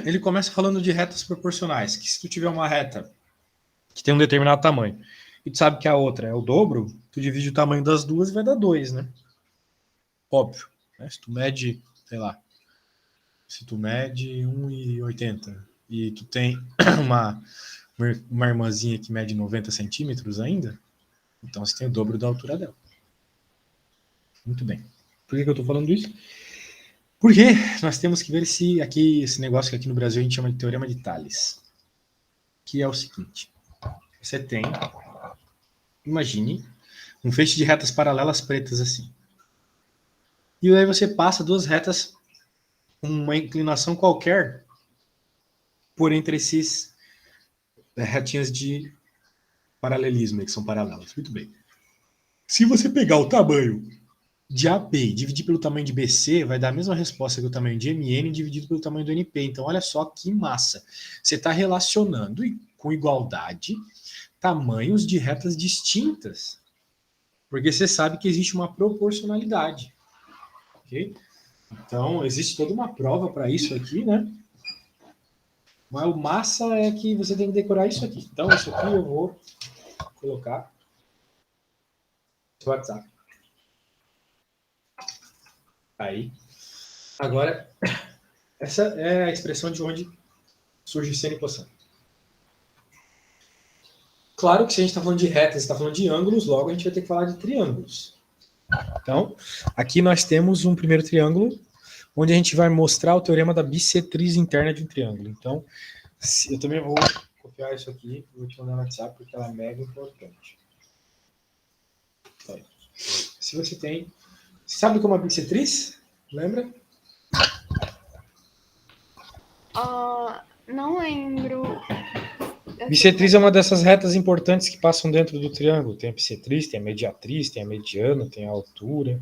Ele começa falando de retas proporcionais, que se tu tiver uma reta que tem um determinado tamanho, e tu sabe que a outra é o dobro, tu divide o tamanho das duas e vai dar 2, né? Óbvio. Né? Se tu mede, sei lá, se tu mede 1,80 e tu tem uma, uma irmãzinha que mede 90 centímetros ainda, então você tem o dobro da altura dela. Muito bem. Por que eu estou falando isso? Porque nós temos que ver se aqui, esse negócio que aqui no Brasil a gente chama de teorema de Tales, que é o seguinte. Você tem, imagine, um feixe de retas paralelas pretas assim. E aí você passa duas retas com uma inclinação qualquer por entre esses retinhas de paralelismo, que são paralelas. Muito bem. Se você pegar o tamanho de AB e dividir pelo tamanho de BC, vai dar a mesma resposta que o tamanho de MN dividido pelo tamanho do NP. Então, olha só que massa. Você está relacionando com igualdade tamanhos de retas distintas. Porque você sabe que existe uma proporcionalidade. Ok? Então, existe toda uma prova para isso aqui, né? Mas o massa é que você tem que decorar isso aqui. Então, isso aqui eu vou colocar no WhatsApp. Aí. Agora, essa é a expressão de onde surge seno e cosseno. Claro que se a gente está falando de retas, está falando de ângulos, logo a gente vai ter que falar de triângulos. Então, aqui nós temos um primeiro triângulo, onde a gente vai mostrar o teorema da bissetriz interna de um triângulo. Então, eu também vou copiar isso aqui e vou te mandar no WhatsApp, porque ela é mega importante. Então, se você tem... Sabe como é uma bissetriz? Lembra? Não lembro. Bissetriz é uma dessas retas importantes que passam dentro do triângulo. Tem a bissetriz, tem a mediatriz, tem a mediana, tem a altura.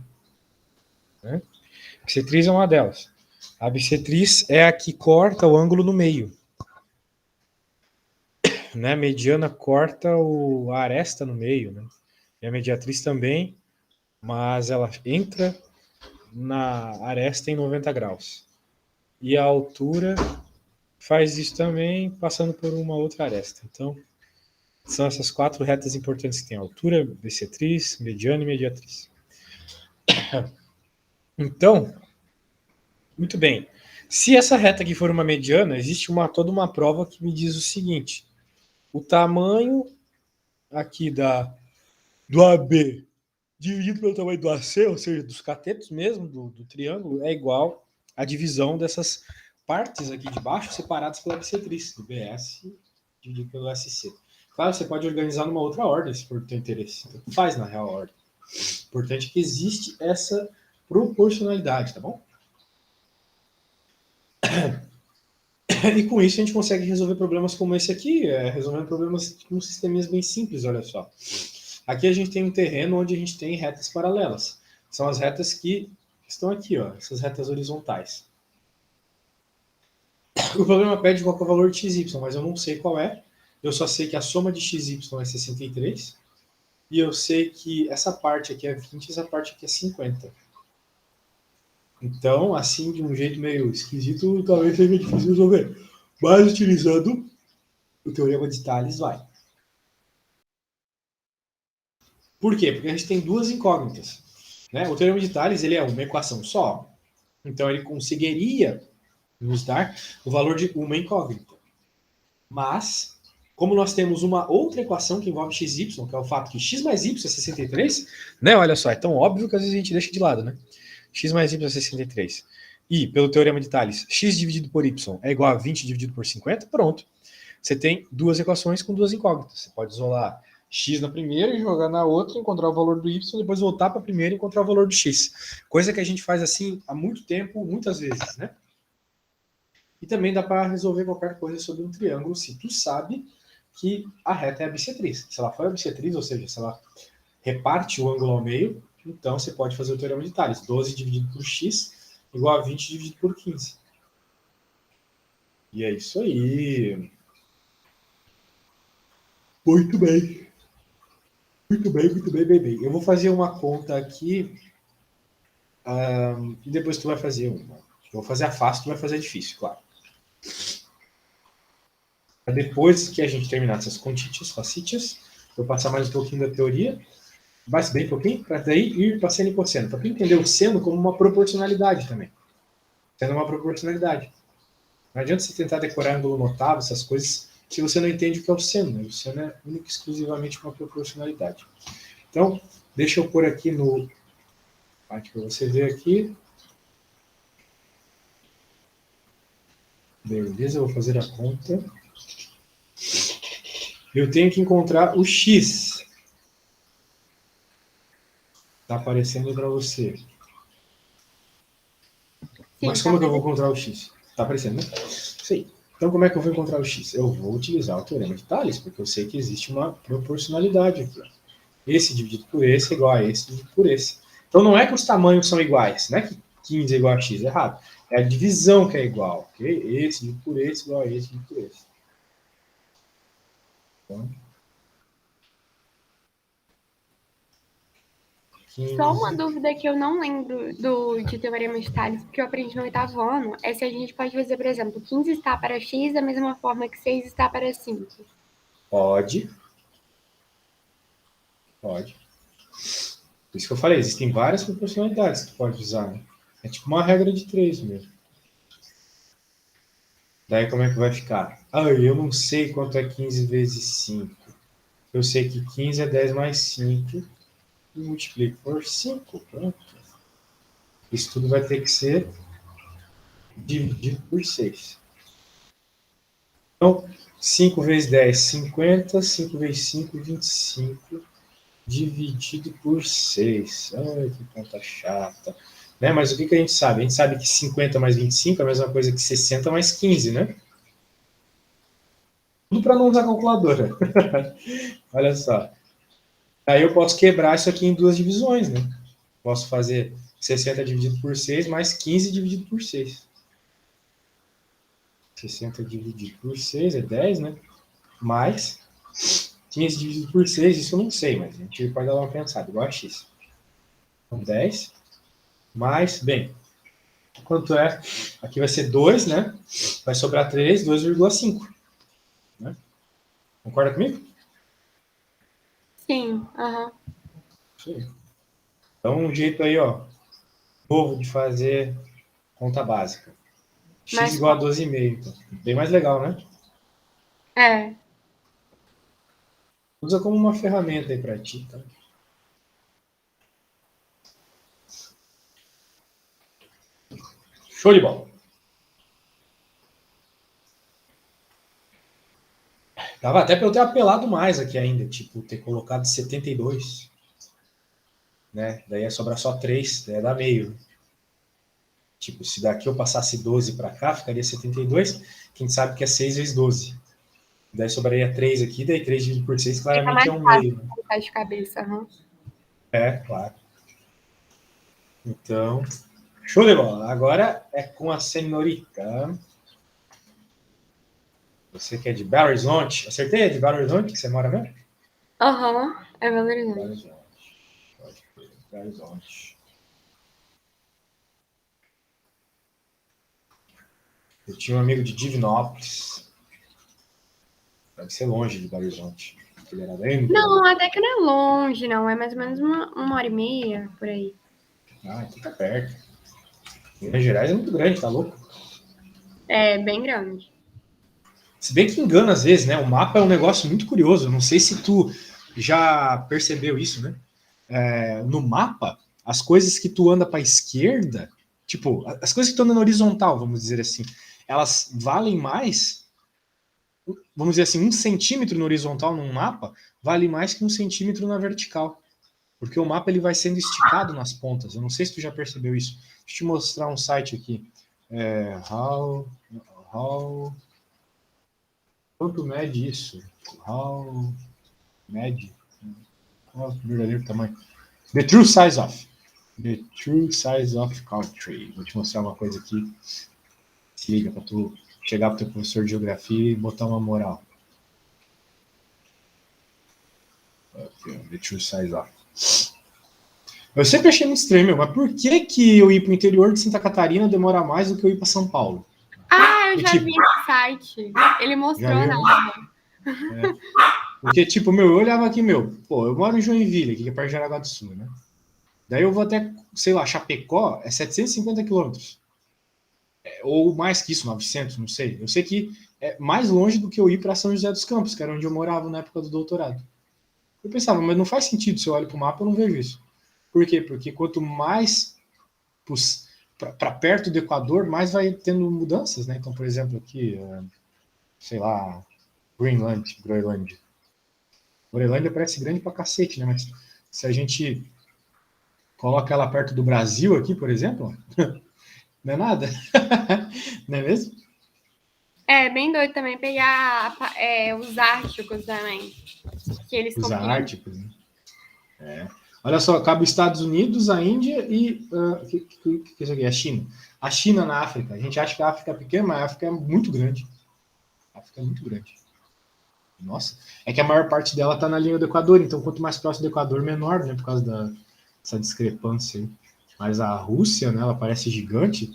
Né? A bissetriz é uma delas. A bissetriz é a que corta o ângulo no meio. Né? A mediana corta a aresta no meio. Né? E a mediatriz também, mas ela entra na aresta em 90 graus. E a altura faz isso também, passando por uma outra aresta. Então, são essas quatro retas importantes que tem: altura, bissetriz, mediana e mediatriz. Então, muito bem. Se essa reta aqui for uma mediana, existe toda uma prova que me diz o seguinte: o tamanho aqui do AB dividido pelo tamanho do AC, ou seja, dos catetos mesmo, do triângulo, é igual à divisão dessas partes aqui de baixo separadas pela bissetriz, do BS dividido pelo SC. Claro, você pode organizar numa outra ordem, se for do teu interesse. Então, faz na real ordem. O importante é que existe essa proporcionalidade, tá bom? E com isso a gente consegue resolver problemas como esse aqui, resolvendo problemas com sisteminhas bem simples, olha só. Aqui a gente tem um terreno onde a gente tem retas paralelas. São as retas que estão aqui, ó, essas retas horizontais. O problema pede qual é o valor de xy, mas eu não sei qual é. Eu só sei que a soma de xy é 63. E eu sei que essa parte aqui é 20 e essa parte aqui é 50. Então, assim, de um jeito meio esquisito, talvez seja difícil resolver. Mas utilizando o teorema de Tales, vai. Por quê? Porque a gente tem duas incógnitas. Né? O teorema de Tales ele é uma equação só. Então, ele conseguiria nos dar o valor de uma incógnita. Mas, como nós temos uma outra equação que envolve xy, que é o fato que x mais y é 63, né? Olha só, é tão óbvio que às vezes a gente deixa de lado, né? X mais y é 63. E, pelo teorema de Tales, x dividido por y é igual a 20 dividido por 50, pronto. Você tem duas equações com duas incógnitas. Você pode isolar x na primeira e jogar na outra, encontrar o valor do y, depois voltar para a primeira e encontrar o valor do x. Coisa que a gente faz assim há muito tempo, muitas vezes, né? E também dá para resolver qualquer coisa sobre um triângulo se tu sabe que a reta é a bissetriz. Se ela for a bissetriz, ou seja, se ela reparte o ângulo ao meio, então você pode fazer o teorema de Tales. 12 dividido por x igual a 20 dividido por 15. E é isso aí. Muito bem. Muito bem, muito bem, bem, bem. Eu vou fazer uma conta aqui e depois tu vai fazer uma. Eu vou fazer a fácil, tu vai fazer a difícil, claro. Depois que a gente terminar essas continhas, facitas, vou passar mais um pouquinho da teoria, mais bem pouquinho, para daí ir para seno e cosseno. Para entender o seno como uma proporcionalidade também. Sendo uma proporcionalidade. Não adianta você tentar decorar ângulo notável, essas coisas, se você não entende o que é o seno. Né? O seno é único e exclusivamente uma proporcionalidade. Então, deixa eu pôr aqui no... para você ver aqui. Beleza, eu vou fazer a conta. Eu tenho que encontrar o x. Está aparecendo para você. Sim, mas como é que eu vou encontrar o x? Está aparecendo, né? Sei. Então, como é que eu vou encontrar o x? Eu vou utilizar o teorema de Tales, porque eu sei que existe uma proporcionalidade aqui. Esse dividido por esse é igual a esse dividido por esse. Então, não é que os tamanhos são iguais, não é que 15 é igual a x, é errado. É a divisão que é igual, ok? Esse dividido por esse igual a esse dividido por esse. Então, Só uma 15. dúvida que eu não lembro de teorema de Tales, porque eu aprendi no 8º ano, é se a gente pode fazer, por exemplo, 15 está para x da mesma forma que 6 está para 5. Pode. Pode. Por isso que eu falei, existem várias proporcionalidades que tu pode usar. Né? É tipo uma regra de 3 mesmo. Daí como é que vai ficar? Eu não sei quanto é 15 vezes 5. Eu sei que 15 é 10 mais 5. E multiplico por 5. Pronto. Isso tudo vai ter que ser dividido por 6. Então, 5 vezes 10, 50. 5 vezes 5, 25. Dividido por 6. Ai, que conta chata. Né? Mas o que a gente sabe? A gente sabe que 50 mais 25 é a mesma coisa que 60 mais 15, né? Tudo para não usar calculadora. Olha só. Aí eu posso quebrar isso aqui em duas divisões, né? Posso fazer 60 dividido por 6 mais 15 dividido por 6. 60 dividido por 6 é 10, né? Mais 15 dividido por 6, isso eu não sei, mas a gente pode dar uma pensada, igual a x. Então, 10 mais, bem, quanto é? Aqui vai ser 2, né? Vai sobrar 3, 2,5. Né? Concorda comigo? Sim, aham. Então, um jeito aí, ó, novo de fazer conta básica. X Mas igual a 12,5. Então. Bem mais legal, né? é. Usa como uma ferramenta aí pra ti, tá? Show de bola. Dava até pra eu ter apelado mais aqui ainda, tipo, ter colocado 72. Né? Daí ia sobrar só 3, daí ia dar meio. Tipo, se daqui eu passasse 12 para cá, ficaria 72. Quem sabe que é 6 vezes 12. Daí sobraria 3 aqui, daí 3 dividido por 6 Fica claramente mais é um fácil meio. Né? colocar de cabeça, aham. É, claro. Então, show de bola. Agora é com a senhorita. Você que é de Belo Horizonte. Acertei? É de Belo Horizonte que você mora mesmo? Aham, é Belo valorizante. Horizonte. Pode crer. Belo Horizonte. Eu tinha um amigo de Divinópolis. Deve ser longe de Belo Horizonte. Ele era bem do Não, interior. até que não é longe, não. É mais ou menos uma hora e meia, por aí. Então tá perto. Minas Gerais é muito grande, tá louco? É bem grande. Se bem que engana às vezes, né? O mapa é um negócio muito curioso. Não sei se tu já percebeu isso, né? No mapa, as coisas que tu anda para a esquerda, tipo, as coisas que tu anda na horizontal, vamos dizer assim, elas valem mais, vamos dizer assim, 1 centímetro no horizontal num mapa vale mais que 1 centímetro na vertical. Porque o mapa ele vai sendo esticado nas pontas. Eu não sei se tu já percebeu isso. Deixa eu te mostrar um site aqui. How quanto mede isso? How mede? Qual é o verdadeiro tamanho? The true size of. The true size of country. Vou te mostrar uma coisa aqui. Se liga, para tu chegar pro teu professor de geografia e botar uma moral. Okay, the true size of. Eu sempre achei muito estranho, meu, mas por que eu ir pro interior de Santa Catarina demora mais do que eu ir para São Paulo? Eu já vi esse site. Ele mostrou na aula. Porque, tipo, eu olhava aqui, eu moro em Joinville, aqui que é perto de Jaraguá do Sul, né? Daí eu vou até, sei lá, Chapecó, é 750 quilômetros. Ou mais que isso, 900, não sei. Eu sei que é mais longe do que eu ir para São José dos Campos, que era onde eu morava na época do doutorado. Eu pensava, mas não faz sentido, se eu olho para o mapa, eu não vejo isso. Por quê? Porque quanto mais para perto do Equador, mais vai tendo mudanças, né? Então, por exemplo, aqui, sei lá, Groenlândia. Groenlândia parece grande pra cacete, né? Mas se a gente coloca ela perto do Brasil aqui, por exemplo, não é nada. Não é mesmo? É bem doido também pegar os árticos também. Que eles Os comprimem. árticos, né? Olha só, cabe os Estados Unidos, a Índia e que isso aqui? A China. A China na África. A gente acha que a África é pequena, mas a África é muito grande. A África é muito grande. Nossa, é que a maior parte dela está na linha do Equador, então quanto mais próximo do Equador, menor, né? Por causa dessa discrepância aí. Mas a Rússia, né? Ela parece gigante.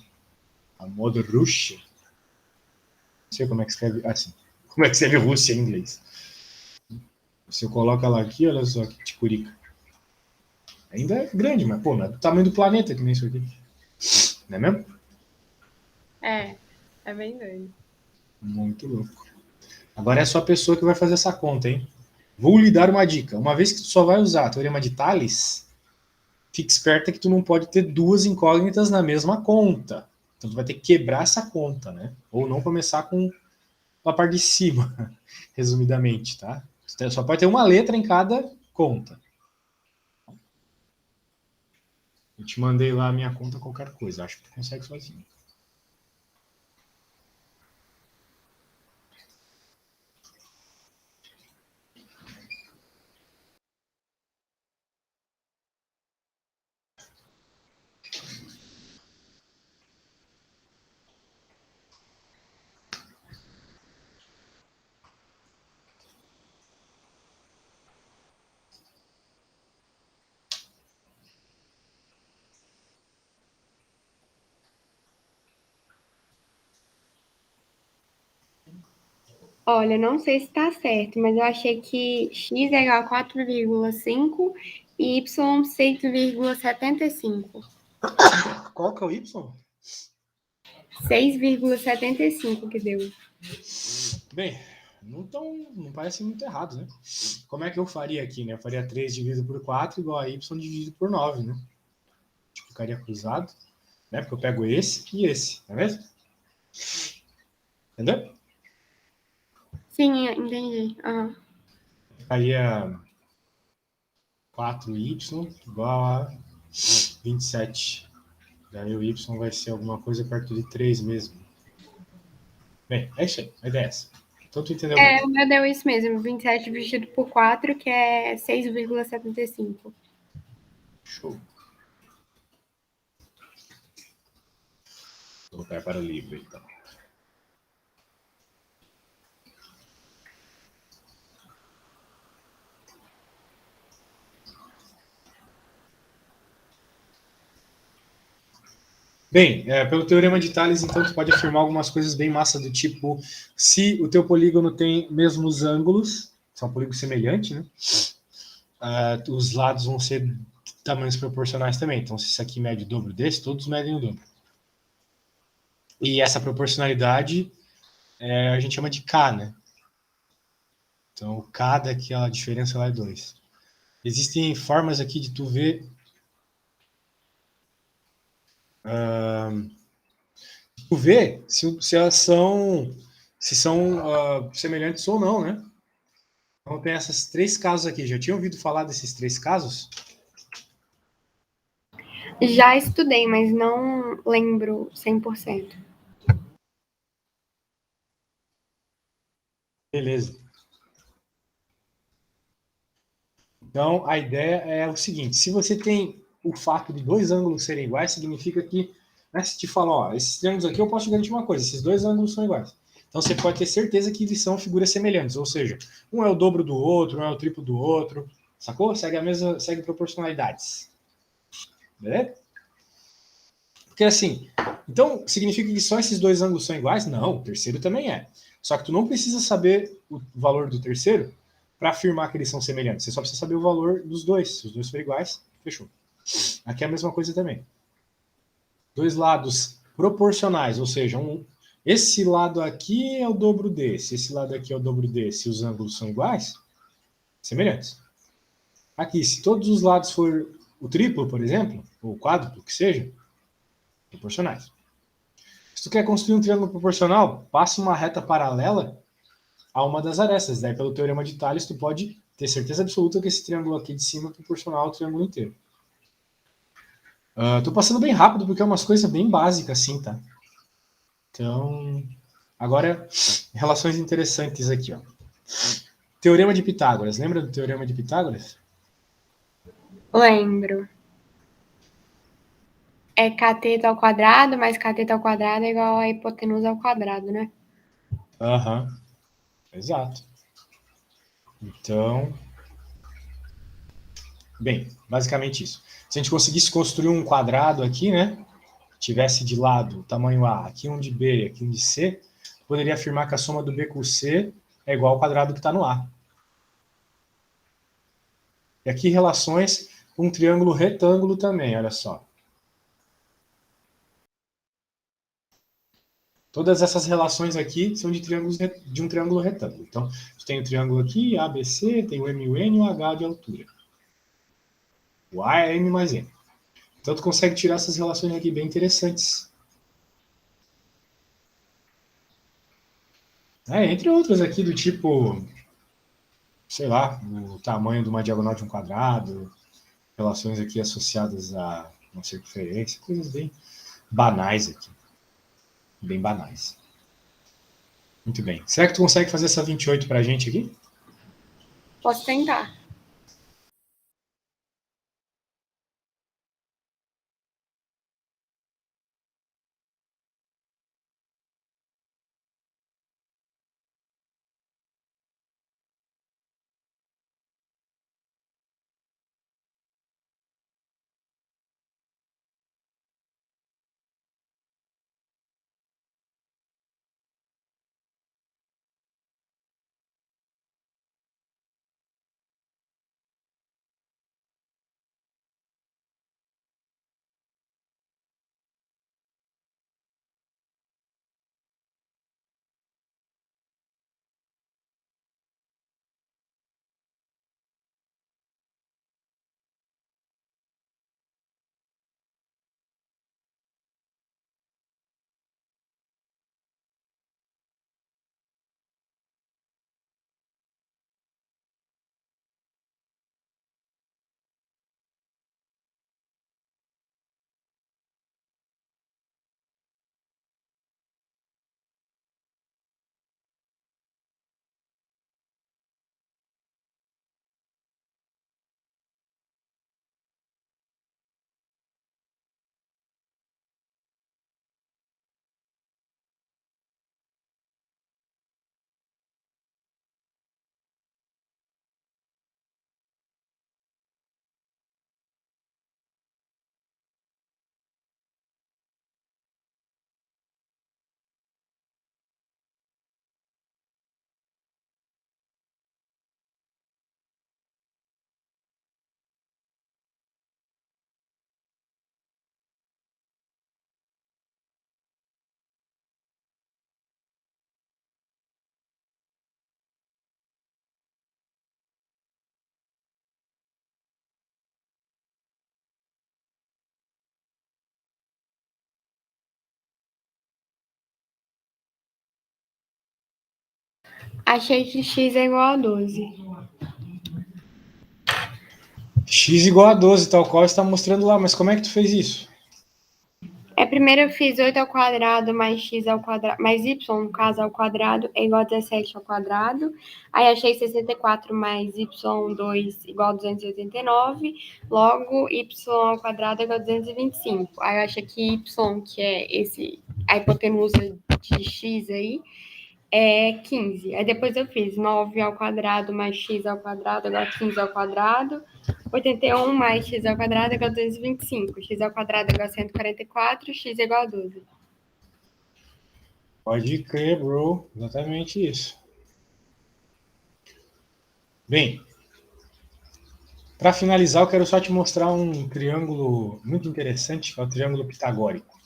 A moda Rússia. Não sei como é que escreve. Assim. Como é que escreve Rússia em inglês? Você coloca ela aqui, olha só que ticurica. Ainda é grande, mas, pô, não é do tamanho do planeta que nem isso aqui. Não é mesmo? É bem doido. Muito louco. Agora é só a pessoa que vai fazer essa conta, hein? Vou lhe dar uma dica. Uma vez que tu só vai usar a teorema de Tales, fique esperta que tu não pode ter duas incógnitas na mesma conta. Então tu vai ter que quebrar essa conta, né? Ou não começar com a parte de cima, resumidamente, tá? Só pode ter uma letra em cada conta. Eu te mandei lá a minha conta qualquer coisa. Acho que tu consegue sozinho. Olha, não sei se está certo, mas eu achei que x é igual a 4,5 e y 6,75. Qual que é o Y? 6,75 que deu. Bem, não parece muito errado, né? Como é que eu faria aqui, né? Eu faria 3 dividido por 4 igual a y dividido por 9, né? Tipo, ficaria cruzado, né? Porque eu pego esse e esse, não é mesmo? Entendeu? Sim, entendi. Uhum. Ficaria 4y igual a 27. Daí o y vai ser alguma coisa perto de 3 mesmo. Bem, é isso aí. A ideia é essa. Então tu entendeu bem. O meu deu isso mesmo, 27 dividido por 4, que é 6,75. Show. Vou voltar para o livro, então. Bem, pelo teorema de Tales, então, tu pode afirmar algumas coisas bem massa do tipo, se o teu polígono tem mesmos ângulos, são polígonos semelhantes, né? Os lados vão ser tamanhos proporcionais também. Então, se isso aqui mede o dobro desse, todos medem o dobro. E essa proporcionalidade a gente chama de K, né? Então, o K daquela diferença lá é 2. Existem formas aqui de tu ver se elas são semelhantes ou não, né? Então tem esses 3 casos aqui. Já tinha ouvido falar desses 3 casos? Já estudei, mas não lembro 100%. Beleza. Então a ideia é o seguinte: se você tem o fato de 2 ângulos serem iguais, significa que, né, se te falam, ó, esses triângulos aqui eu posso te garantir uma coisa, esses 2 ângulos são iguais. Então você pode ter certeza que eles são figuras semelhantes, ou seja, um é o dobro do outro, um é o triplo do outro, sacou? Segue proporcionalidades. Beleza? Porque assim, Então, significa que só esses dois ângulos são iguais? Não, o terceiro também é. Só que tu não precisa saber o valor do terceiro para afirmar que eles são semelhantes. Você só precisa saber o valor dos dois. Se os dois forem iguais, fechou. Aqui é a mesma coisa também. Dois lados proporcionais, ou seja, esse lado aqui é o dobro desse, esse lado aqui é o dobro desse, os ângulos são iguais, semelhantes. Aqui, se todos os lados for o triplo, por exemplo, ou o quádruplo, que seja, proporcionais. Se tu quer construir um triângulo proporcional, passa uma reta paralela a uma das arestas. Daí, pelo teorema de Tales, tu pode ter certeza absoluta que esse triângulo aqui de cima é proporcional ao triângulo inteiro. Tô passando bem rápido porque é umas coisas bem básicas assim, tá? Então, agora, relações interessantes aqui, ó. Teorema de Pitágoras. Lembra do teorema de Pitágoras? Lembro. É cateto ao quadrado, mais cateto ao quadrado é igual a hipotenusa ao quadrado, né? Aham. Exato. Então, bem, basicamente isso. Se a gente conseguisse construir um quadrado aqui, né? Tivesse de lado o tamanho A, aqui um de B, aqui um de C, poderia afirmar que a soma do B com o C é igual ao quadrado que está no A. E aqui relações com um triângulo retângulo também, olha só. Todas essas relações aqui são de um triângulo retângulo. Então, tu tem o triângulo aqui, ABC, tem o M e o N e o H de altura. O A é M mais N. Então, tu consegue tirar essas relações aqui bem interessantes. Entre outras aqui do tipo, sei lá, o tamanho de uma diagonal de um quadrado, relações aqui associadas a uma circunferência, coisas bem banais aqui. Bem banais. Muito bem. Será que tu consegue fazer essa 28 para a gente aqui? Posso tentar. Achei que x é igual a 12. X igual a 12, tal qual está mostrando lá. Mas como é que tu fez isso? Primeiro eu fiz 8 ao quadrado mais x ao quadrado, mais y, no caso, ao quadrado, é igual a 17 ao quadrado. Aí achei 64 mais y2 igual a 289. Logo, y ao quadrado é igual a 225. Aí eu achei que y, que é a hipotenusa de x aí, é 15. Aí depois eu fiz 9 ao quadrado mais x ao quadrado igual a 15 ao quadrado. 81 mais x ao quadrado é igual a 225. X ao quadrado é igual a 144, x é igual a 12. Pode crer, bro. Exatamente isso. Bem, para finalizar, eu quero só te mostrar um triângulo muito interessante, que é o triângulo pitagórico.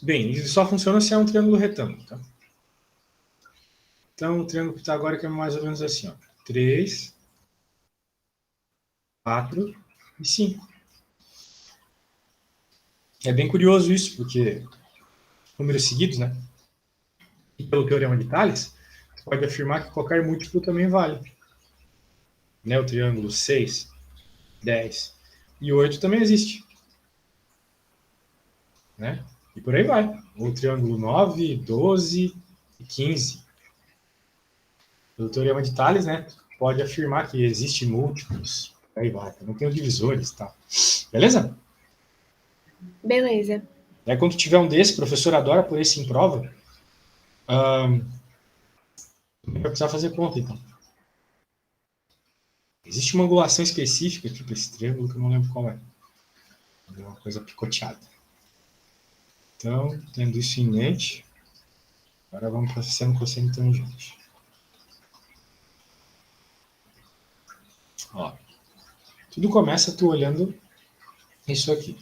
Bem, isso só funciona se é um triângulo retângulo, tá? Então, o triângulo pitagórico é mais ou menos assim, ó. 3, 4 e 5. É bem curioso isso, porque números seguidos, né? E pelo teorema de Tales, você pode afirmar que qualquer múltiplo também vale. Né? O triângulo 6, 10 e 8 também existe. Né? E por aí vai. O triângulo 9, 12 e 15. Pelo teorema de Tales, né? Pode afirmar que existe múltiplos. Aí vai. Não tem os divisores e tal. Beleza? Beleza. Aí quando tiver um desse, o professor adora por esse em prova. Vai precisar fazer conta, então. Existe uma angulação específica aqui para esse triângulo que eu não lembro qual é. É uma coisa picoteada. Então, tendo isso em mente, agora vamos para seno, cosseno e tangente. Ó, tudo começa tu olhando isso aqui.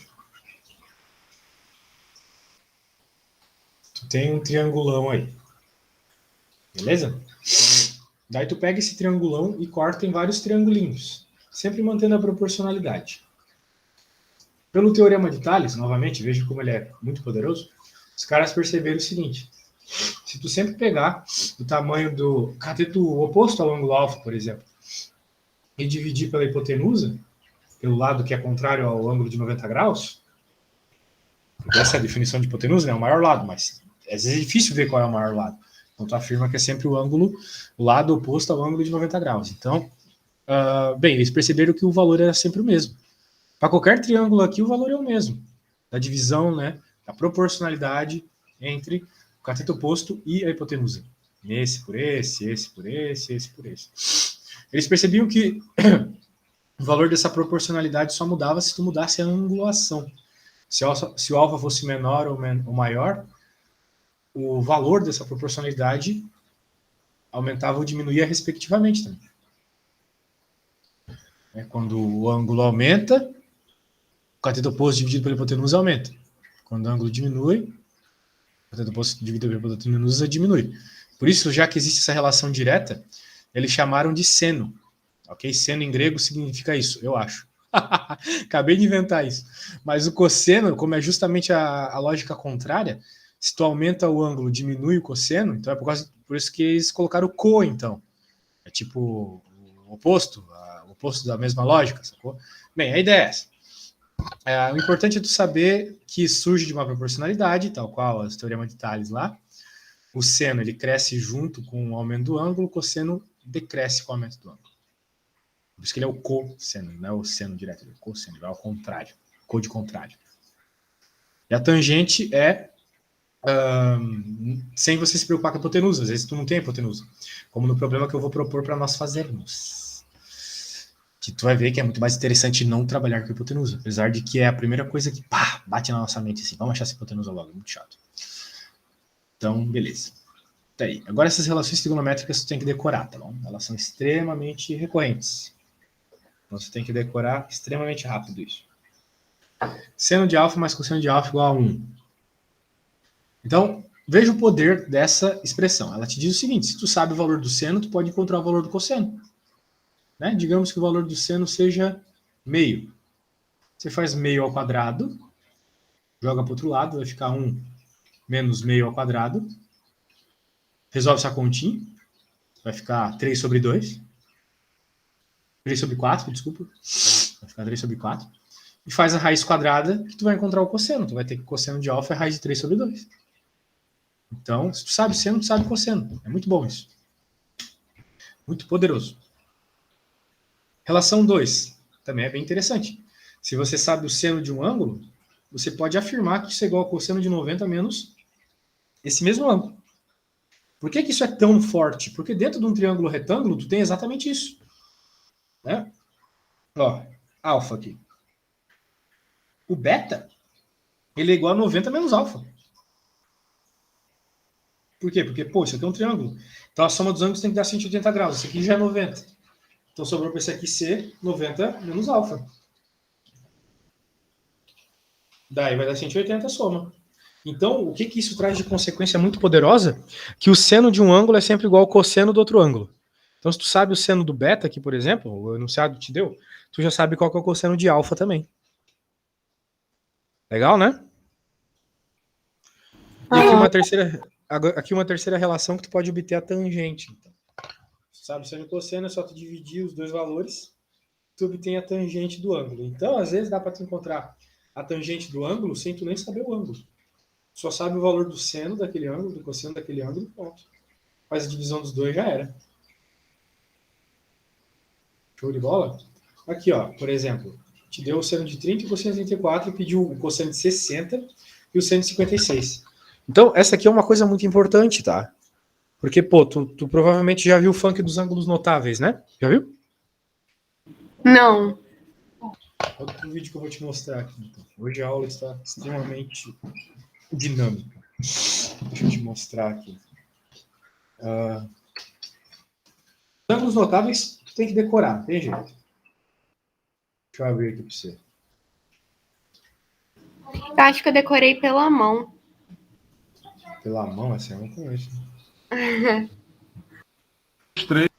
Tu tem um triangulão aí. Beleza? Daí tu pega esse triangulão e corta em vários triangulinhos, sempre mantendo a proporcionalidade. Pelo teorema de Tales, novamente, veja como ele é muito poderoso, os caras perceberam o seguinte: se tu sempre pegar o tamanho do cateto oposto ao ângulo alfa, por exemplo, e dividir pela hipotenusa, pelo lado que é contrário ao ângulo de 90 graus, porque essa é a definição de hipotenusa, né? É o maior lado, mas às vezes é difícil ver qual é o maior lado. Então tu afirma que é sempre o ângulo, o lado oposto ao ângulo de 90 graus. Então, bem, eles perceberam que o valor era sempre o mesmo. Para qualquer triângulo aqui, o valor é o mesmo. Da divisão, né? Da proporcionalidade entre o cateto oposto e a hipotenusa. Esse por esse, esse por esse, esse por esse. Eles percebiam que o valor dessa proporcionalidade só mudava se tu mudasse a angulação. Se o alfa fosse menor ou maior, o valor dessa proporcionalidade aumentava ou diminuía respectivamente também. Quando o ângulo aumenta, o cateto oposto dividido pela hipotenusa aumenta. Quando o ângulo diminui, o cateto oposto dividido pela hipotenusa diminui. Por isso, já que existe essa relação direta, eles chamaram de seno. Ok? Seno em grego significa isso, eu acho. Acabei de inventar isso. Mas o cosseno, como é justamente a lógica contrária, se tu aumenta o ângulo, diminui o cosseno, então é por isso que eles colocaram o co, então. É tipo o oposto da mesma lógica, sacou? Bem, a ideia é essa. O importante é tu saber que surge de uma proporcionalidade, tal qual o teorema de Tales lá. O seno ele cresce junto com o aumento do ângulo, o cosseno decresce com o aumento do ângulo. Por isso que ele é o cosseno, não é o seno direto, ele é o cosseno, ele é ao contrário, co de contrário. E a tangente é sem você se preocupar com a hipotenusa, às vezes tu não tem hipotenusa, como no problema que eu vou propor para nós fazermos. Que tu vai ver que é muito mais interessante não trabalhar com hipotenusa, apesar de que é a primeira coisa que bate na nossa mente assim, vamos achar essa hipotenusa logo, é muito chato. Então, beleza. Tá aí. Agora essas relações trigonométricas tu tem que decorar, tá bom? Elas são extremamente recorrentes. Então você tem que decorar extremamente rápido isso. Seno de alfa mais cosseno de alfa igual a 1. Então, veja o poder dessa expressão. Ela te diz o seguinte: se tu sabe o valor do seno, tu pode encontrar o valor do cosseno. Né? Digamos que o valor do seno seja meio. Você faz meio ao quadrado, joga para o outro lado, vai ficar 1 menos meio ao quadrado. Resolve essa continha, vai ficar 3 sobre 2. 3 sobre 4, desculpa. Vai ficar 3 sobre 4. E faz a raiz quadrada, que tu vai encontrar o cosseno. Tu vai ter que o cosseno de alfa é raiz de 3 sobre 2. Então, se tu sabe seno, tu sabe cosseno. É muito bom isso. Muito poderoso. Relação 2. Também é bem interessante. Se você sabe o seno de um ângulo, você pode afirmar que isso é igual ao cosseno de 90 menos esse mesmo ângulo. Por que isso é tão forte? Porque dentro de um triângulo retângulo, tu tem exatamente isso. Né? Ó, alfa aqui. O beta, ele é igual a 90 menos alfa. Por quê? Porque, pô, isso aqui é um triângulo. Então a soma dos ângulos tem que dar 180 graus. Isso aqui já é 90. Então sobrou para esse aqui ser 90 menos alfa. Daí vai dar 180 a soma. Então, o que isso traz de consequência muito poderosa? Que o seno de um ângulo é sempre igual ao cosseno do outro ângulo. Então, se tu sabe o seno do beta aqui, por exemplo, o enunciado te deu, tu já sabe qual que é o cosseno de alfa também. Legal, né? E aqui uma terceira relação que tu pode obter a tangente. Então, sabe, seno e cosseno é só tu dividir os dois valores, tu obtém a tangente do ângulo. Então, às vezes dá para tu encontrar a tangente do ângulo sem tu nem saber o ângulo. Só sabe o valor do seno daquele ângulo, do cosseno daquele ângulo, pronto. Faz a divisão dos dois, já era. Show de bola? Aqui, ó, por exemplo, te deu o seno de 30 e o cosseno de 34 e pediu o cosseno de 60 e o seno de 56. Então, essa aqui é uma coisa muito importante, tá? Porque, pô, tu provavelmente já viu o funk dos ângulos notáveis, né? Já viu? Não. Outro vídeo que eu vou te mostrar aqui. Então. Hoje a aula está extremamente dinâmica. Deixa eu te mostrar aqui. Os ângulos notáveis tu tem que decorar, tem jeito. Deixa eu abrir aqui para você. Eu acho que eu decorei pela mão. Pela mão, essa eu não conheço. 3,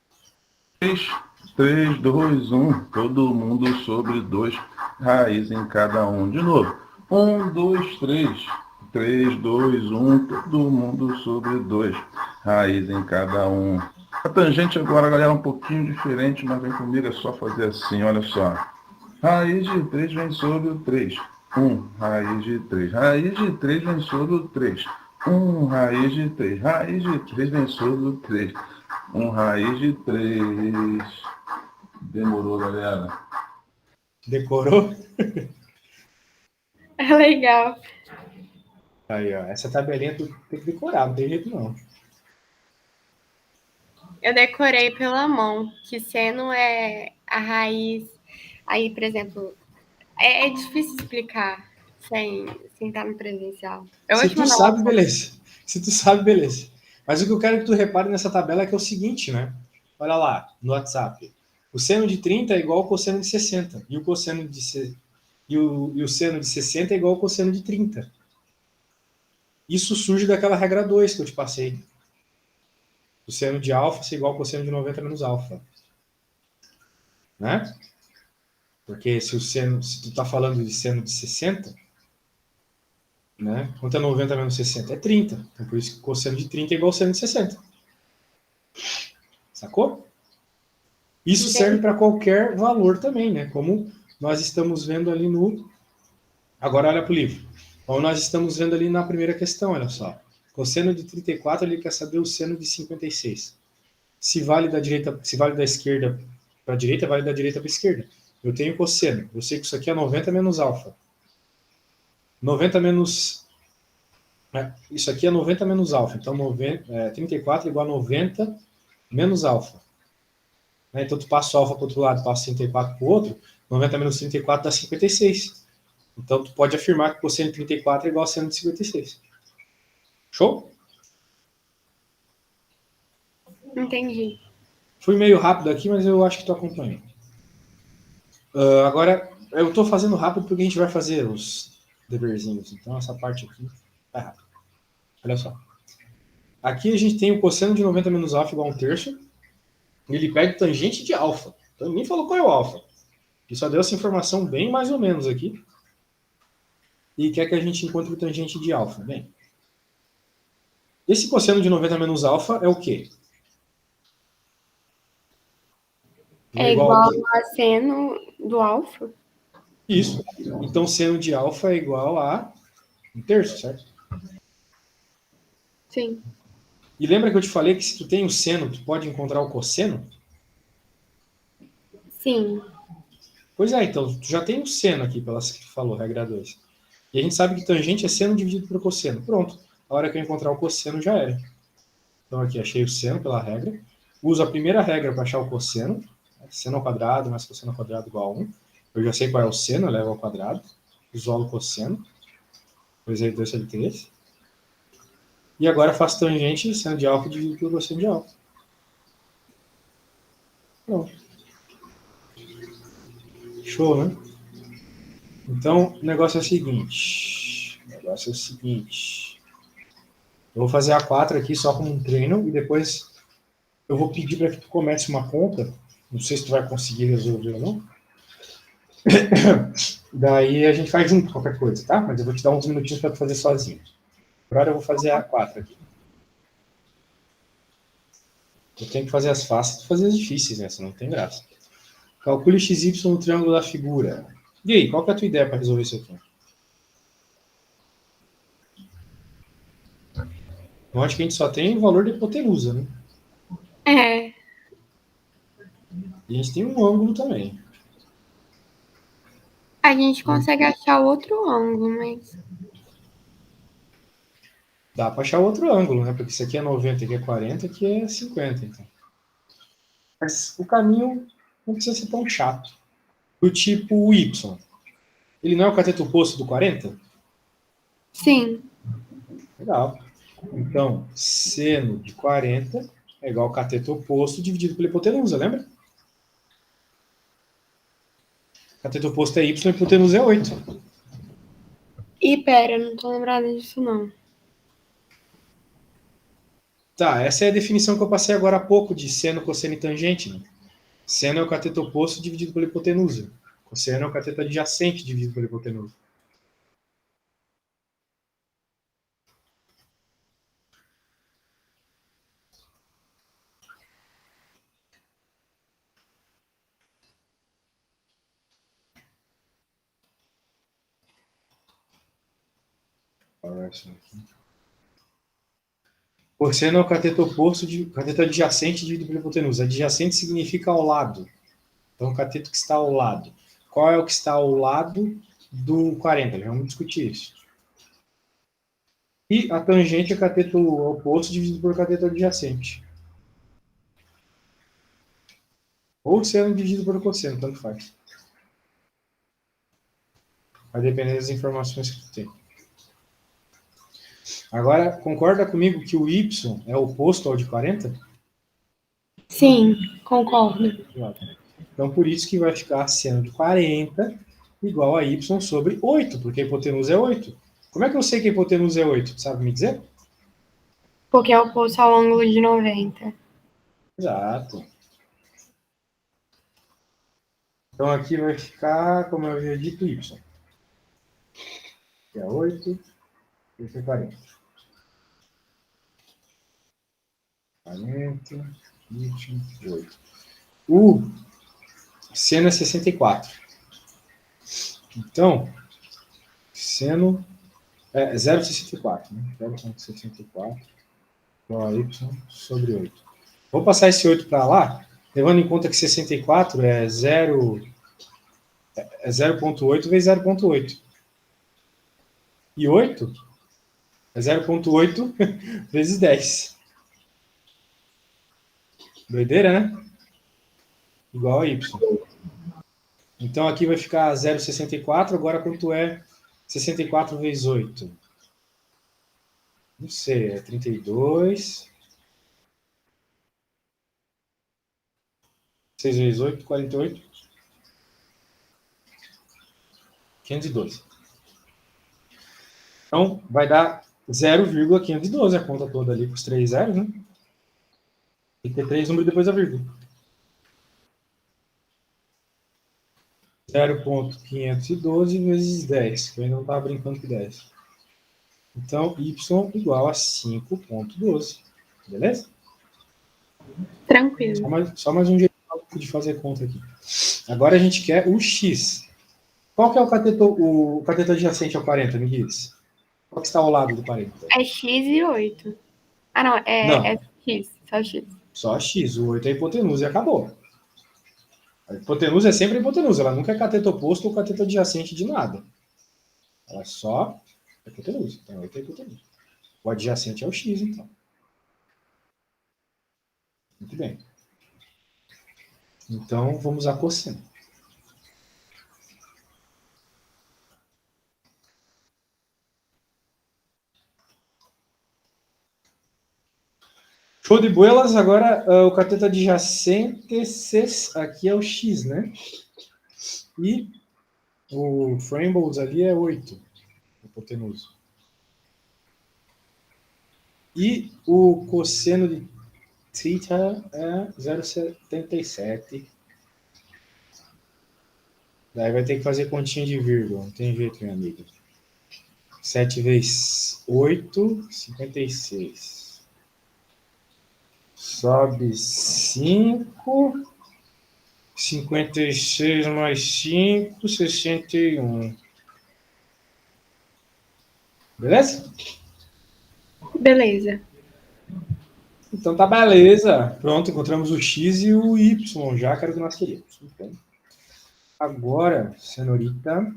3, 2, 1. Todo mundo sobre 2. Raiz em cada um. De novo. 1, 2, 3. 3, 2, 1. Todo mundo sobre 2. Raiz em cada um. A tangente agora, galera, é um pouquinho diferente, mas vem comigo, é só fazer assim, olha só. Raiz de 3 vem sobre o 3. 1, raiz de 3. Raiz de 3 vem sobre o 3. 1, raiz de 3. Raiz de 3 vem sobre o 3. 1, raiz de 3. Demorou, galera. Decorou? É legal. Aí, ó. Essa tabelinha tu tem que decorar, não tem jeito não. Eu decorei pela mão, que seno é a raiz. Aí, por exemplo, é difícil explicar sem estar no presencial. Se tu sabe, beleza. Se tu sabe, beleza. Mas o que eu quero que tu repare nessa tabela é que é o seguinte, né? Olha lá, no WhatsApp. O seno de 30 é igual ao cosseno de 60. E o cosseno de e o seno de 60 é igual ao cosseno de 30. Isso surge daquela regra 2 que eu te passei. O seno de alfa ser igual ao cosseno de 90 menos alfa. Né? Porque se tu está falando de seno de 60, né? Quanto é 90 menos 60? É 30. Então, por isso que o cosseno de 30 é igual ao seno de 60. Sacou? Isso serve para qualquer valor também, né? Como nós estamos vendo ali no... Agora olha para o livro. Como nós estamos vendo ali na primeira questão, olha só. Cosseno de 34, ele quer saber o seno de 56. Se vale da esquerda para a direita, vale da direita para a esquerda. Eu tenho cosseno. Eu sei que isso aqui é 90 menos alfa. 90 menos... Isso aqui é 90 menos alfa. Então, 34 igual a 90 menos alfa. Então, tu passa o alfa para o outro lado, passa 34 para o outro. 90 menos 34 dá 56. Então, tu pode afirmar que o cosseno de 34 é igual a seno de 56. Show? Entendi. Fui meio rápido aqui, mas eu acho que tu acompanhou. Agora, eu estou fazendo rápido porque a gente vai fazer os deverzinhos. Então, essa parte aqui tá rápido. Olha só. Aqui a gente tem o cosseno de 90 menos alfa igual a 1/3. E ele pede tangente de alfa. Então, nem falou qual é o alfa. Ele só deu essa informação bem mais ou menos aqui. E quer que a gente encontre o tangente de alfa. Bem, esse cosseno de 90 menos alfa é o quê? É igual a seno do alfa? Isso. Então, seno de alfa é igual a 1/3, certo? Sim. E lembra que eu te falei que se tu tem o seno, tu pode encontrar o cosseno? Sim. Pois é, então, tu já tem o seno aqui, pelas que tu falou, regra 2. E a gente sabe que tangente é seno dividido por cosseno. Pronto. A hora que eu encontrar o cosseno, já era. Então, aqui, achei o seno pela regra. Uso a primeira regra para achar o cosseno. Seno ao quadrado mais cosseno ao quadrado igual a 1. Eu já sei qual é o seno, eu levo ao quadrado. isolo o cosseno. 2 sobre 3. E agora faço tangente seno de alfa dividido pelo cosseno de alfa. Pronto. Show, né? Então, o negócio é o seguinte. Eu vou fazer a 4 aqui só como um treino e depois eu vou pedir para que tu comece uma conta. Não sei se tu vai conseguir resolver ou não. Daí a gente faz junto qualquer coisa, tá? Mas eu vou te dar uns minutinhos para tu fazer sozinho. Agora eu vou fazer a 4 aqui. Eu tenho que fazer as fáceis e fazer as difíceis, né? Senão não tem graça. Calcule XY no triângulo da figura. E aí, qual que é a tua ideia para resolver isso aqui? Eu acho que a gente só tem o valor da hipotenusa, né? É. E a gente tem um ângulo também. A gente consegue achar outro ângulo, mas... Dá para achar outro ângulo, né? Porque isso aqui é 90, aqui é 40, aqui é 50. Então. Mas o caminho não precisa ser tão chato. Do tipo Y. Ele não é o cateto oposto do 40? Sim. Legal. Então, seno de 40 é igual ao cateto oposto dividido pela hipotenusa, lembra? Cateto oposto é Y, a hipotenusa é 8. Ih, pera, não tô lembrada disso, não. Tá, essa é a definição que eu passei agora há pouco de seno, cosseno e tangente. Né? Seno é o cateto oposto dividido pela hipotenusa. Cosseno é o cateto adjacente dividido pela hipotenusa. Cosseno é o cateto oposto, cateto adjacente dividido pela hipotenusa. Adjacente significa ao lado. Então, o cateto que está ao lado. Qual é o que está ao lado do 40? Vamos discutir isso. E a tangente é cateto oposto dividido por cateto adjacente. Ou seno dividido por cosseno, tanto faz. Vai depender das informações que tu tem. Agora, concorda comigo que o y é oposto ao de 40? Sim, concordo. Então, por isso que vai ficar seno de 40 igual a y sobre 8, porque a hipotenusa é 8. Como é que eu sei que a hipotenusa é 8? Sabe me dizer? Porque é oposto ao ângulo de 90. Exato. Então, aqui vai ficar, como eu havia dito, y. Que é 8, esse é 40. 40, 28. O seno é 64. Então, seno é 0,64, né? 0,64 igual a y sobre 8. Vou passar esse 8 para lá, levando em conta que 64 é 0,8 vezes 0,8. E 8 é 0,8 vezes 10. Doideira, né? Igual a y. Então aqui vai ficar 0,64. Agora quanto é 64 vezes 8? Não sei, é 32. 6 vezes 8, 48. 512. Então vai dar 0,512 a conta toda ali com os 3 zeros, né? Tem que ter 3 números depois da vírgula. 0,512 vezes 10, que eu ainda não estava brincando com 10. Então, y igual a 5,12. Beleza? Tranquilo. Só mais um jeito de fazer conta aqui. Agora a gente quer o x. Qual que é o cateto adjacente ao 40, me diz? Qual que está ao lado do 40? É x e 8. Ah, não, Não. é x, só x. Só x, o 8 é a hipotenusa e acabou. A hipotenusa é sempre a hipotenusa, ela nunca é cateto oposto ou cateto adjacente de nada. Ela é só a hipotenusa. Então, 8 é a hipotenusa. O adjacente é o x, então. Muito bem. Então, vamos a cosseno. Show de bolas. Agora, o cateto adjacente, aqui é o X, né? E o Frambles ali é 8, hipotenuso. E o cosseno de θ é 0,77. Daí vai ter que fazer continha de vírgula. Não tem jeito, minha amiga. 7 vezes 8, 56. Sobe 5. 56 mais 5, 61. Beleza? Beleza. Então tá beleza. Pronto, encontramos o X e o Y, já que era o que nós queríamos. Então, agora, senhorita,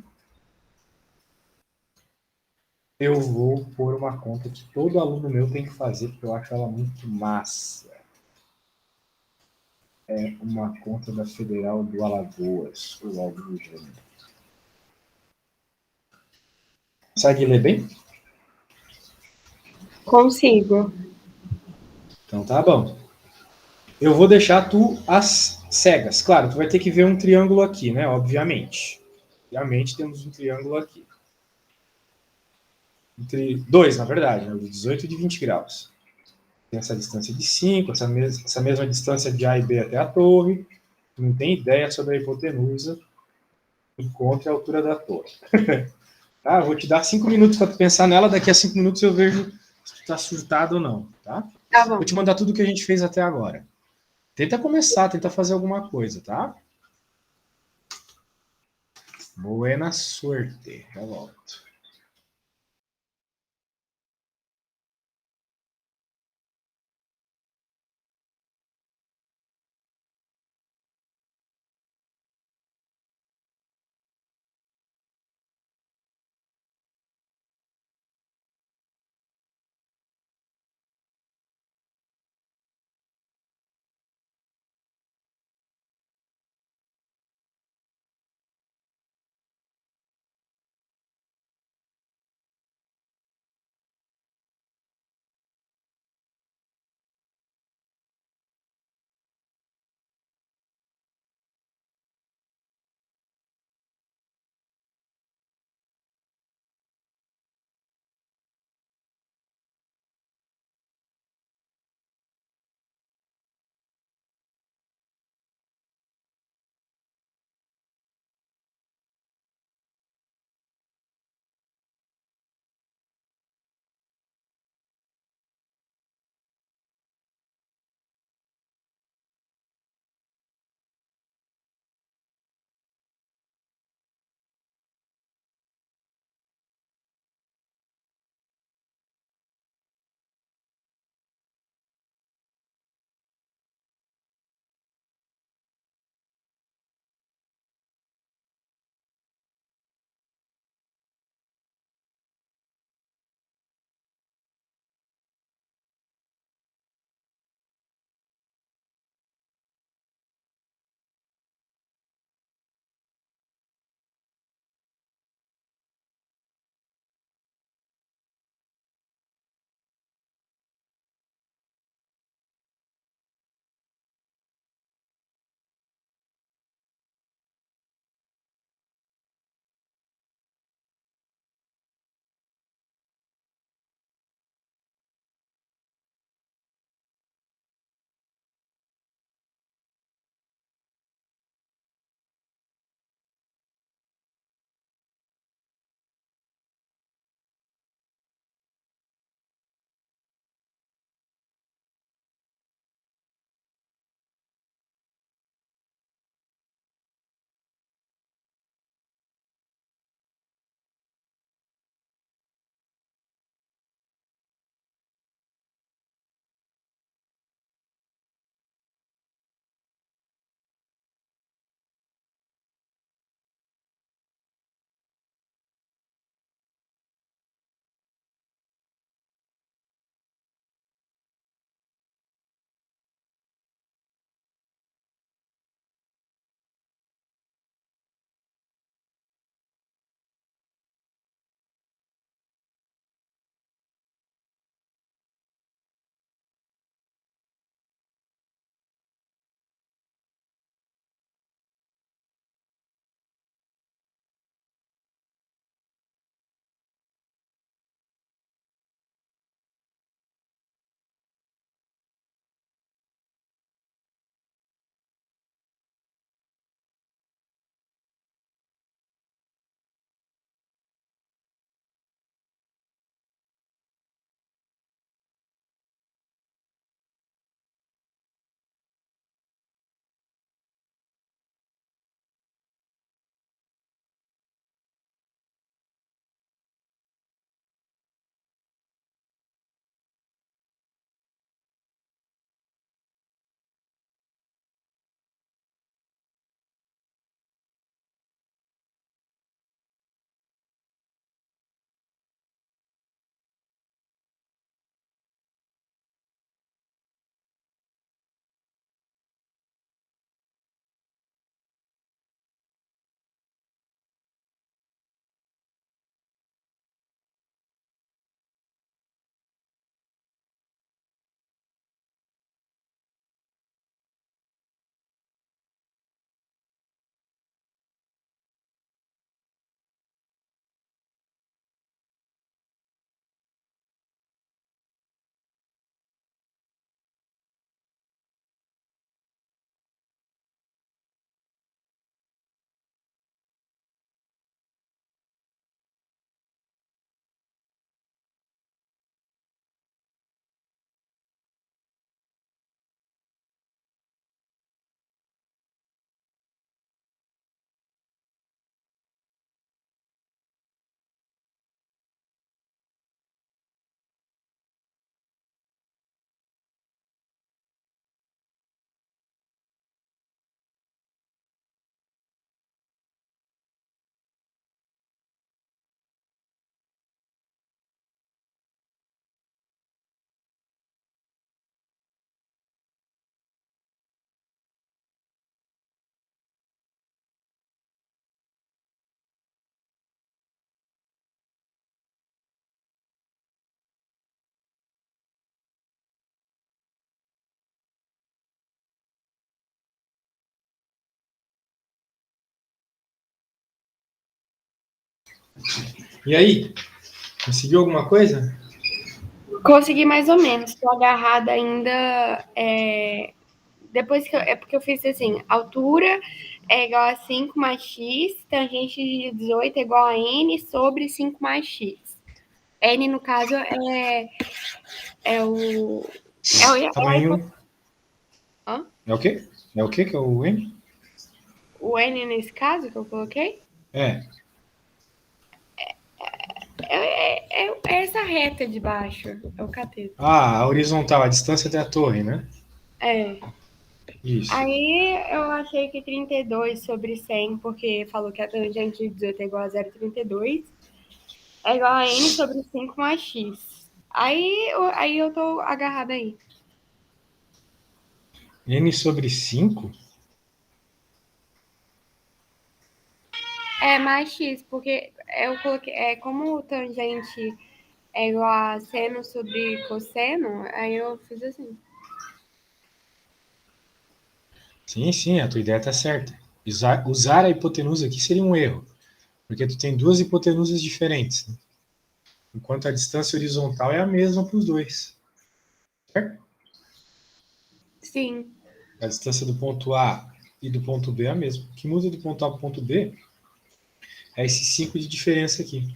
eu vou pôr uma conta que todo aluno meu tem que fazer, porque eu acho ela muito massa. É uma conta da Federal do Alagoas, ou algo do gênero. Consegue ler bem? Consigo. Então tá bom. Eu vou deixar tu as cegas. Claro, tu vai ter que ver um triângulo aqui, né? Obviamente. Obviamente temos um triângulo aqui. Entre dois, na verdade, né? De 18 e de 20 graus. Tem essa distância de 5, essa mesma distância de A e B até a torre. Tu não tem ideia sobre a hipotenusa. Encontre a altura da torre. Tá? Eu vou te dar 5 minutos para tu pensar nela. Daqui a 5 minutos eu vejo se tu tá surtado ou não. Tá? Tá bom. Vou te mandar tudo que a gente fez até agora. Tenta começar, tenta fazer alguma coisa, tá? Buena suerte. Já volto. E aí? Conseguiu alguma coisa? Consegui mais ou menos. Tô agarrada ainda. Depois que eu, é porque eu fiz assim: altura é igual a 5 mais x, tangente de 18 é igual a n sobre 5 mais x. N, no caso, é o. Tamanho. Hã? É o quê? É o quê que é o M? O N nesse caso que eu coloquei? É. É essa reta de baixo. É o cateto. Ah, a horizontal, a distância até a torre, né? É. Isso. Aí eu achei que 32 sobre 100, porque falou que a tangente de 18 é igual a 0,32, é igual a n sobre 5 mais x. Aí eu tô agarrada aí. N sobre 5? É mais x, porque eu coloquei. É como tangente é igual a seno sobre cosseno, aí eu fiz assim. Sim, sim, a tua ideia tá certa. Usar a hipotenusa aqui seria um erro, porque tu tem duas hipotenusas diferentes, né? Enquanto a distância horizontal é a mesma para os dois. Certo? Sim, A distância do ponto A e do ponto B é a mesma. O que muda do ponto A para o ponto B é esse 5 de diferença aqui.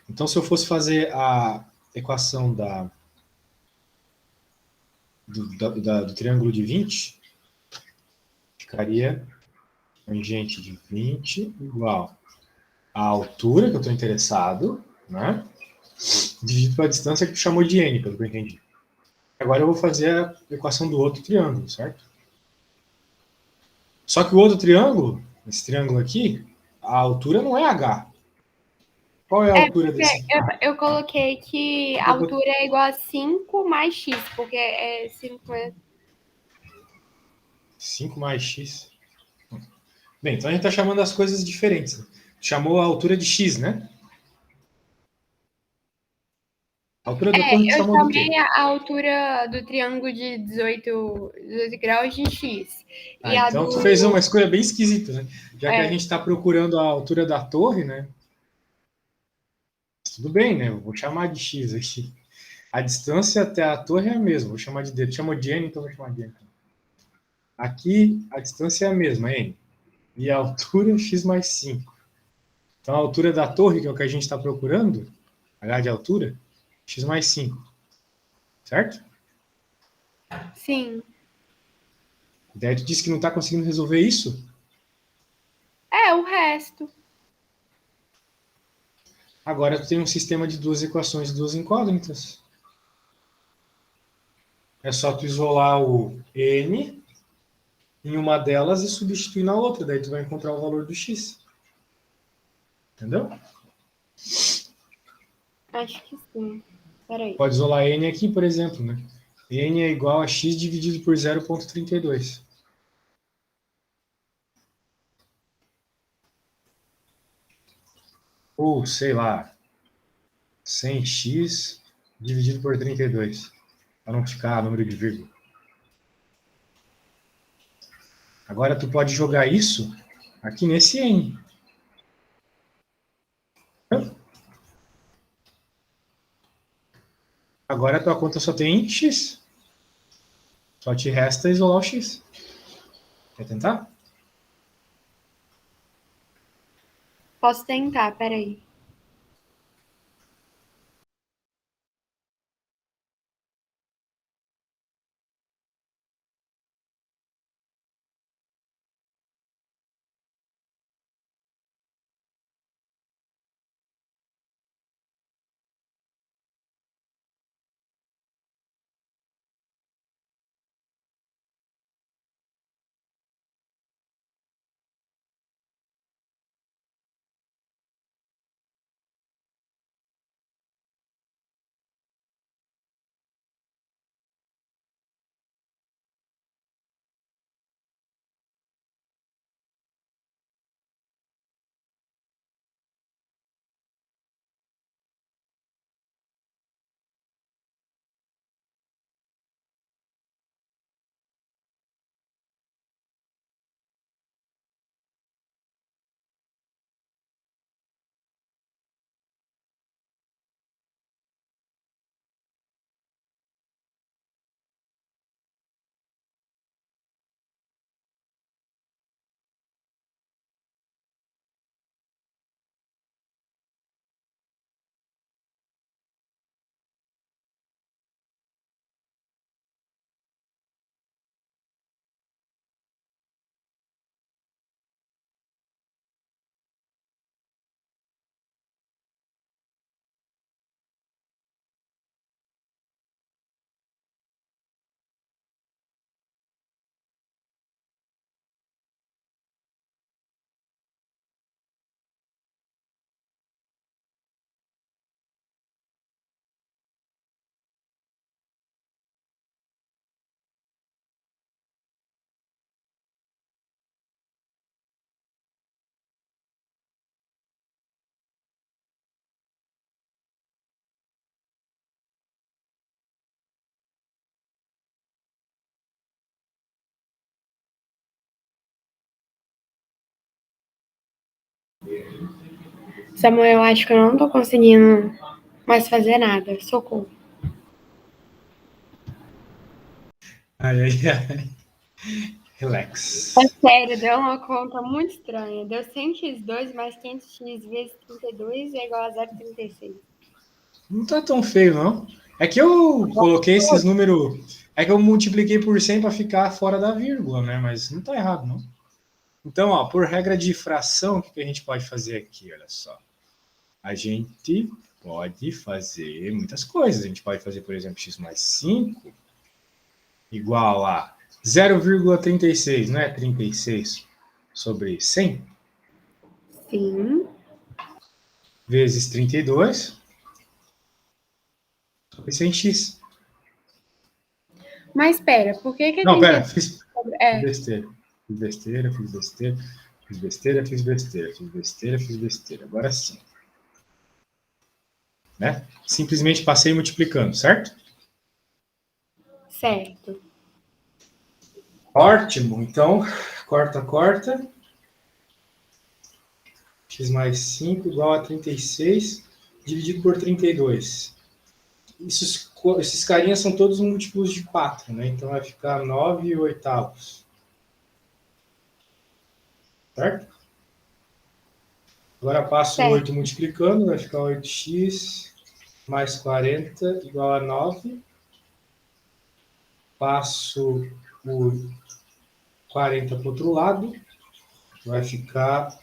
Então, se eu fosse fazer a equação do triângulo de 20, ficaria tangente de 20 igual a altura que eu estou interessado, né? Dividido pela distância que tu chamou de n, pelo que eu entendi. Agora eu vou fazer a equação do outro triângulo, certo? Só que o outro triângulo, esse triângulo aqui, a altura não é h. Qual é a altura porque desse? eu coloquei que a Eu, altura é igual a 5 mais x, porque é 5 é 5 mais x. Bem, então a gente está chamando as coisas diferentes. Chamou a altura de x, né? A altura da torre tu Eu chamou do quê? chamei a altura do triângulo de 18 graus de X. E Ah, a então tu fez do. uma escolha bem esquisita, né? Já que a É, gente está procurando a altura da torre, né? Tudo bem, né? Eu vou chamar de x aqui. A distância até a torre é a mesma. Vou chamar de d. Tu chamou de n, então vou chamar de n. Aqui a distância é a mesma, n. E a altura x mais 5. Então a altura da torre, que é o que a gente está procurando, h de altura, x mais 5. Certo? sim. Daí tu disse que não está conseguindo resolver isso? É, o resto. Agora tu tem um sistema de duas equações e duas incógnitas. É só tu isolar o n em uma delas e substituir na outra. Daí tu vai encontrar o valor do x. Entendeu? Acho que sim. Peraí. Pode isolar n aqui, por exemplo, né? N é igual a x dividido por 0,32. Ou, sei lá, 100x dividido por 32. Para não ficar número de vírgula. Agora tu pode jogar isso aqui nesse n. Agora a tua conta só tem x. Só te resta isolar o x. Quer tentar? Posso tentar, peraí. Samuel, eu acho que eu não tô conseguindo mais fazer nada. Socorro. Ai, ai, ai. Relax. É sério, deu uma conta muito estranha. Deu 100x2 mais 500x vezes 32 é igual a 0,36. Não tá tão feio, não. É que eu coloquei esses números. É que eu multipliquei por 100 para ficar fora da vírgula, né? Mas não tá errado, não. Então, ó, por regra de fração, o que a gente pode fazer aqui? Olha só. A gente pode fazer muitas coisas. A gente pode fazer, por exemplo, x mais 5 igual a 0,36, não é 36 sobre 100 Sim. vezes 32 sobre 100x. Mas espera, por que Não, pera, 32 fiz é besteira. Fiz besteira, fiz besteira, fiz besteira, fiz besteira, fiz besteira, fiz besteira. Agora sim. Né? Simplesmente passei multiplicando, certo? certo? Ótimo. Então, corta, corta. X mais 5 igual a 36 dividido por 32. Esses carinhas são todos múltiplos de 4, né? Então vai ficar 9 oitavos. Certo? Agora passo o 8 multiplicando, vai ficar 8x mais 40 igual a 9. Passo o 40 para o outro lado, vai ficar...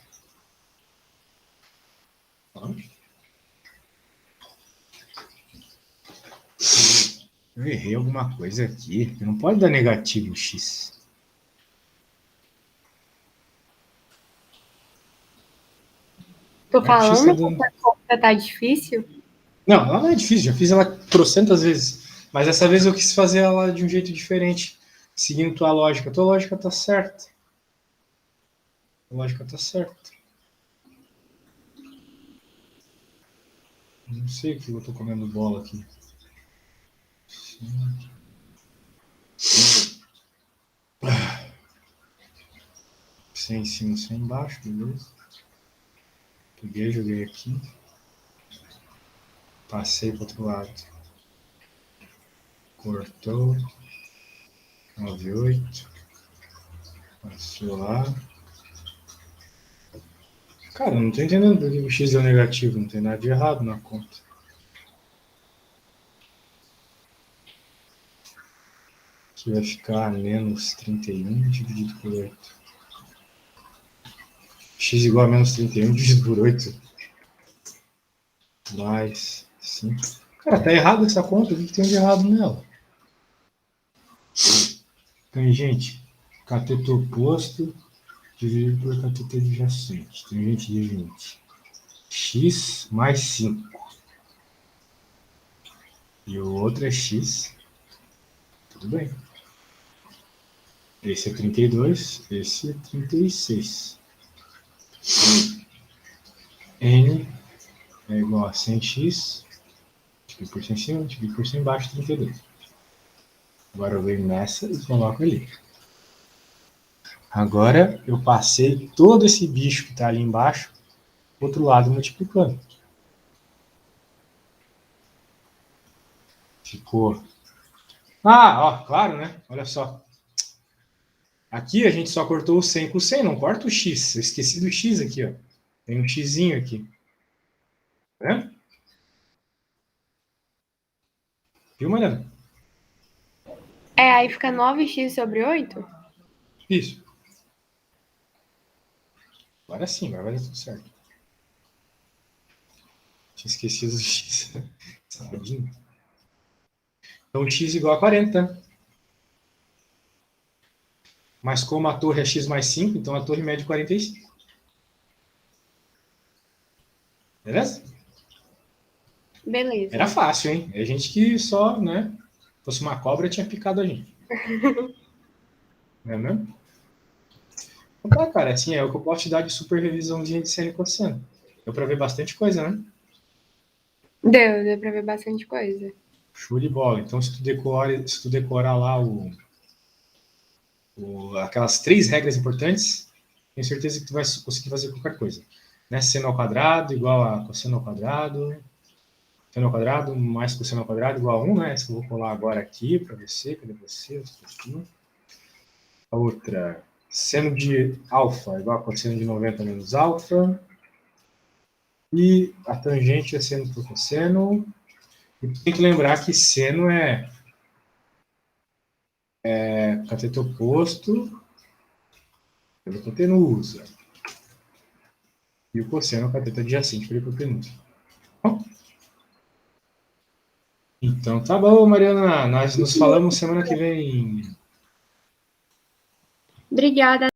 Eu errei alguma coisa aqui. Não pode dar negativo x. Tô falando Dando... que a conta tá difícil? Não, ela não é difícil. Já fiz ela trocentas vezes. Mas dessa vez eu quis fazer ela de um jeito diferente. Seguindo tua lógica. Tua lógica tá certa. A lógica tá certa. Não sei o que eu tô comendo bola aqui. Sem em cima, sem embaixo, beleza? Peguei, joguei aqui. Passei pro outro lado. Cortou. 98. Passou lá. Cara, não tô entendendo por que o x é negativo. Não tem nada de errado na conta. Aqui vai ficar menos 31 dividido por 8. X igual a menos 31 dividido por 8. Mais 5. Cara, tá errado essa conta. O que tem de errado nela? Tangente. Cateto oposto dividido por cateto adjacente. Tangente de 20. X mais 5. E o outro é x. Tudo bem. Esse é 32, esse é 36. N é igual a 100x, multiplico por 100 em cima, multiplico por 100 embaixo, 32. Agora eu venho nessa e coloco ali. Agora eu passei todo esse bicho que está ali embaixo, do outro lado multiplicando. Ficou... Ah, ó, claro, né? Olha só. Aqui a gente só cortou o 100 com o 100, não corta o x. Eu esqueci do x aqui, ó. Tem um xzinho aqui. Tá vendo? Viu, Mariana? Aí fica 9x sobre 8? Isso. Agora sim, agora vai dar tudo certo. Tinha esquecido do x. Saladinho. Então, x igual a 40. Mas como a torre é x mais 5, então a torre mede 45. Beleza? Beleza. Era fácil, hein? É gente que só, né? Se fosse uma cobra, tinha picado a gente. Não é mesmo? Então tá, cara. Assim, é o que eu posso te dar de super revisãozinha de seno e cosseno. Deu pra ver bastante coisa, né? Deu pra ver bastante coisa. Show de bola. Então, se tu decorar lá aquelas 3 regras importantes, tenho certeza que tu vai conseguir fazer qualquer coisa. né? Seno ao quadrado igual a cosseno ao quadrado. Seno ao quadrado mais cosseno ao quadrado igual a 1, né? Isso eu vou colar agora aqui para você. Cadê você? A outra, seno de alfa igual a cosseno de 90 menos alfa. E a tangente é seno por cosseno. E tem que lembrar que seno é cateto oposto pela hipotenusa. E o cosseno é o cateto adjacente pela hipotenusa. Bom, então tá bom, Mariana. Nós nos falamos semana que vem. Obrigada.